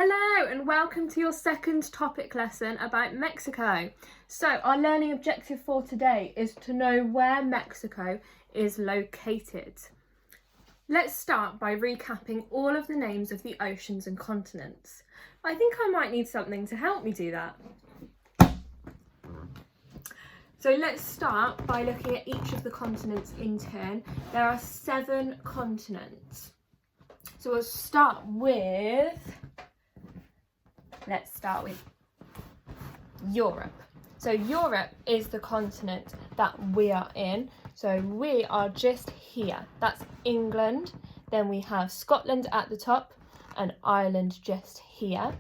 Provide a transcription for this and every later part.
Hello and welcome to your second topic lesson about Mexico. So our learning objective for today is to know where Mexico is located. Let's start by recapping all of the names of the oceans and continents. I think I might need something to help me do that. So let's start by looking at each of the continents in turn. There are 7 continents. So we'll start with Europe. So Europe is the continent that we are in. So we are just here. That's England. Then we have Scotland at the top and Ireland just here.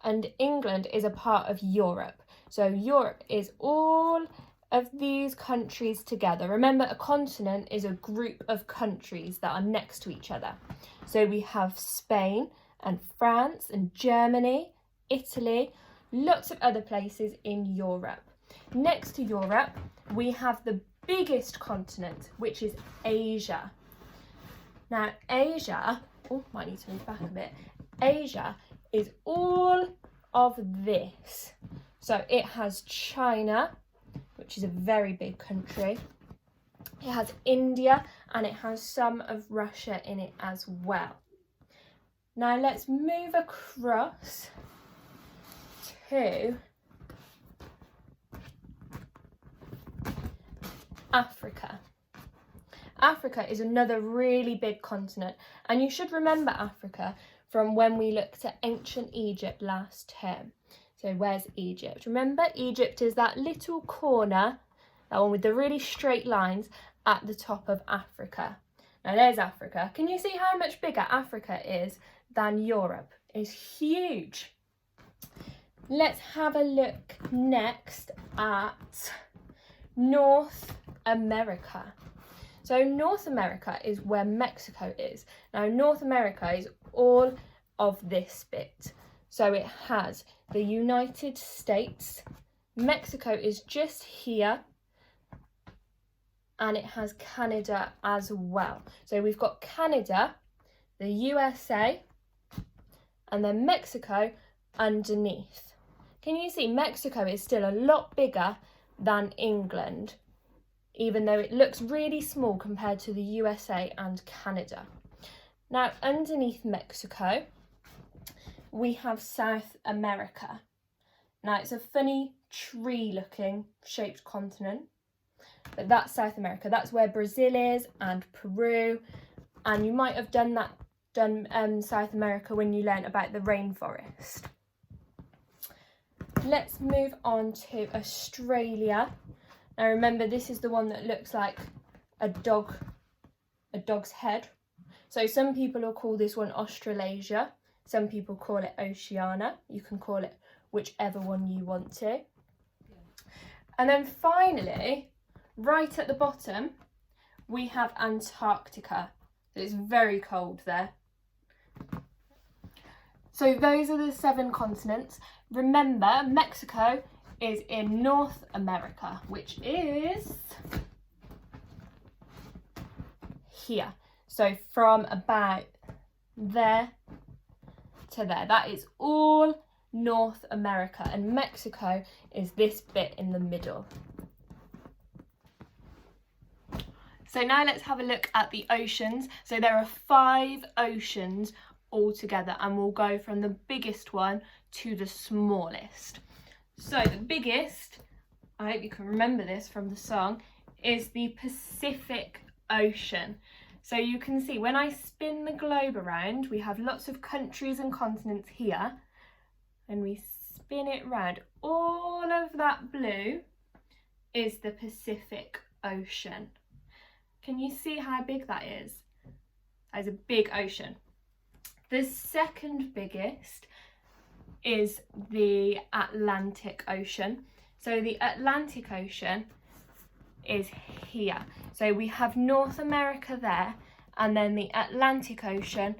And England is a part of Europe. So Europe is all of these countries together. Remember, a continent is a group of countries that are next to each other. So we have Spain and France and Germany, Italy, lots of other places in Europe. Next to Europe, we have the biggest continent, which is Asia. Now, Asia, might need to move back a bit. Asia is all of this. So it has China, which is a very big country. It has India and it has some of Russia in it as well. Now let's move across to Africa. Africa is another really big continent, and you should remember Africa from when we looked at ancient Egypt last term. So where's Egypt? Remember, Egypt is that little corner, that one with the really straight lines at the top of Africa. Now there's Africa. Can you see how much bigger Africa is than Europe? It's huge. Let's have a look next at North America. So North America is where Mexico is. Now North America is all of this bit. So it has the United States, Mexico is just here, and it has Canada as well. So we've got Canada, the USA, and then Mexico underneath. Can you see Mexico is still a lot bigger than England, even though it looks really small compared to the USA and Canada. Now underneath Mexico, we have South America. Now it's a funny tree looking shaped continent, but that's South America. That's where Brazil is and Peru, and you might have done South America when you learnt about the rainforest. Let's move on to Australia. Now remember, this is the one that looks like a dog's head. So some people will call this one Australasia. Some people call it Oceania. You can call it whichever one you want to. And then finally, right at the bottom, we have Antarctica. It's very cold there. So those are the 7 continents. Remember, Mexico is in North America, which is here. So from about there to there, that is all North America, and Mexico is this bit in the middle. So now let's have a look at the oceans. So there are 5 oceans altogether, and we'll go from the biggest one to the smallest. So the biggest, I hope you can remember this from the song, is the Pacific Ocean. So you can see when I spin the globe around, we have lots of countries and continents here, and we spin it round. All of that blue is the Pacific Ocean. Can you see how big that is? That is a big ocean. The second biggest is the Atlantic Ocean. So the Atlantic Ocean is here. So we have North America there, and then the Atlantic Ocean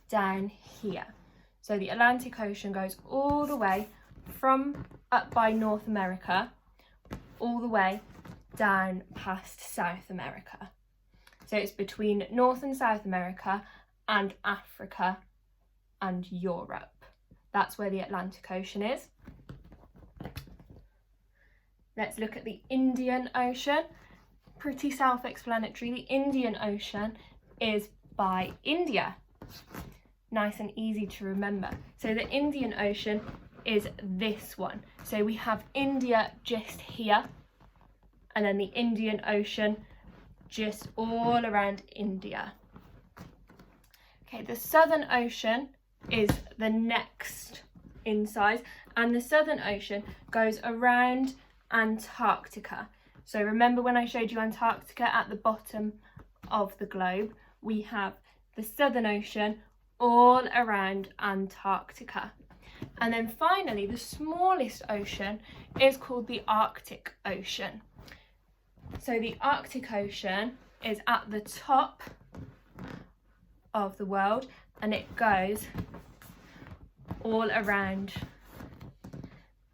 down here. So the Atlantic Ocean goes all the way from up by North America, all the way down past South America. So it's between North and South America and Africa and Europe. That's where the Atlantic Ocean is. Let's look at the Indian Ocean. Pretty self-explanatory. The Indian Ocean is by India. Nice and easy to remember. So the Indian Ocean is this one. So we have India just here, and then the Indian Ocean just all around India. Okay, the Southern Ocean is the next in size, and the Southern Ocean goes around Antarctica. So remember when I showed you Antarctica at the bottom of the globe, we have the Southern Ocean all around Antarctica. And then finally, the smallest ocean is called the Arctic Ocean. So the Arctic Ocean is at the top of the world, and it goes all around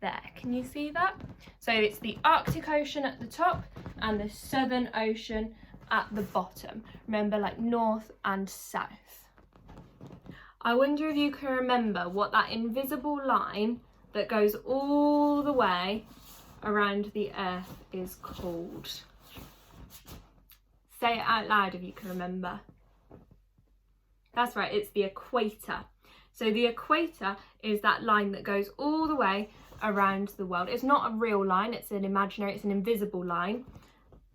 there. Can you see that? So it's the Arctic Ocean at the top and the Southern Ocean at the bottom. Remember, like north and south. I wonder if you can remember what that invisible line that goes all the way around the Earth is called. Say it out loud if you can remember. That's right, it's the equator. So the equator is that line that goes all the way around the world. It's not a real line, it's an imaginary, it's an invisible line.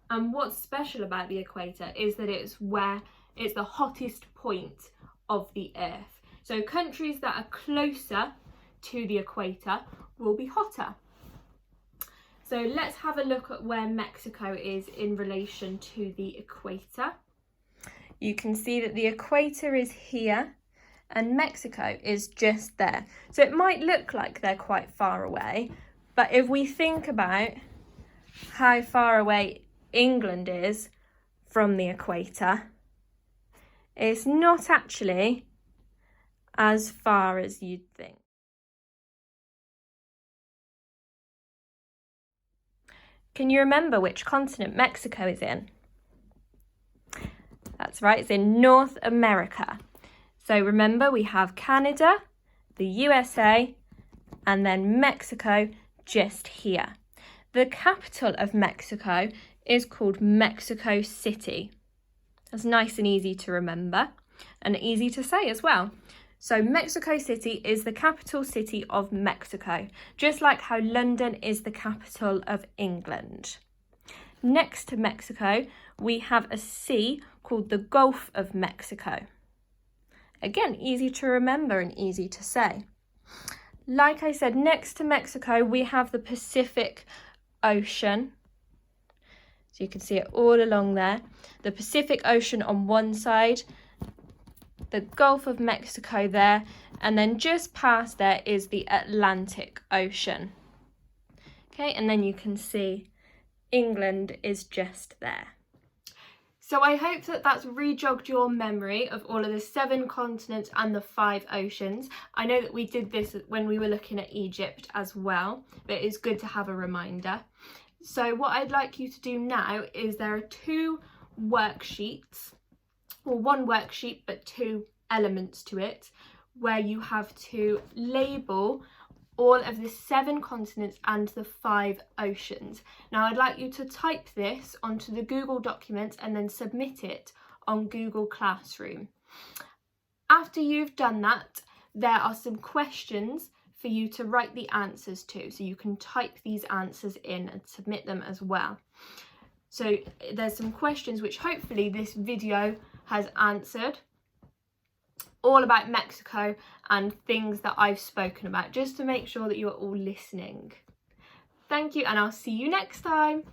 And what's special about the equator is that it's the hottest point of the Earth. So countries that are closer to the equator will be hotter. So let's have a look at where Mexico is in relation to the equator. You can see that the equator is here and Mexico is just there. So it might look like they're quite far away, but if we think about how far away England is from the equator, it's not actually as far as you'd think. Can you remember which continent Mexico is in? That's right, it's in North America. So remember, we have Canada, the USA, and then Mexico just here. The capital of Mexico is called Mexico City. That's nice and easy to remember and easy to say as well. So Mexico City is the capital city of Mexico, just like how London is the capital of England. Next to Mexico, we have a sea called the Gulf of Mexico. Again, easy to remember and easy to say. Like I said, next to Mexico, we have the Pacific Ocean. So you can see it all along there. The Pacific Ocean on one side, the Gulf of Mexico there, and then just past there is the Atlantic Ocean. Okay, and then you can see England is just there. So I hope that that's re-jogged your memory of all of the 7 continents and the 5 oceans. I know that we did this when we were looking at Egypt as well, but it's good to have a reminder. So what I'd like you to do now is there are 2 worksheets, or 1 worksheet but 2 elements to it, where you have to label all of the 7 continents and the 5 oceans. Now I'd like you to type this onto the Google document and then submit it on Google Classroom. After you've done that, there are some questions for you to write the answers to, so you can type these answers in and submit them as well. So there's some questions which hopefully this video has answered, all about Mexico and things that I've spoken about, just to make sure that you're all listening. Thank you, and I'll see you next time.